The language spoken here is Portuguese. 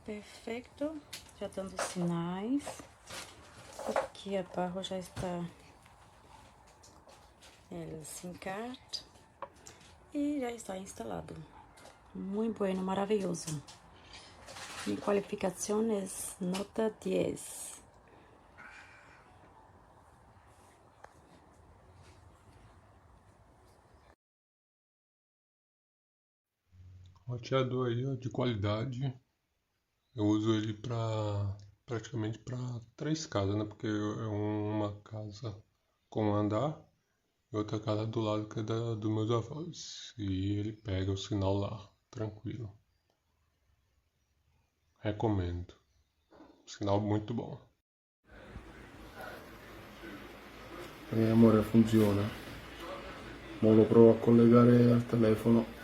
Perfeito, já dando sinais. Aqui abaixo já está el SIM card e já está instalado. Muito bueno, maravilhoso. Mi qualificación es nota 10. Roteador aí, ó, de qualidade. Eu uso ele praticamente para 3 casas, né? Porque é uma casa com um andar e outra casa do lado que é dos meus avós. E ele pega o sinal lá, tranquilo. Recomendo. Sinal muito bom. Amore, funziona. Mo lo provo a collegare al telefono.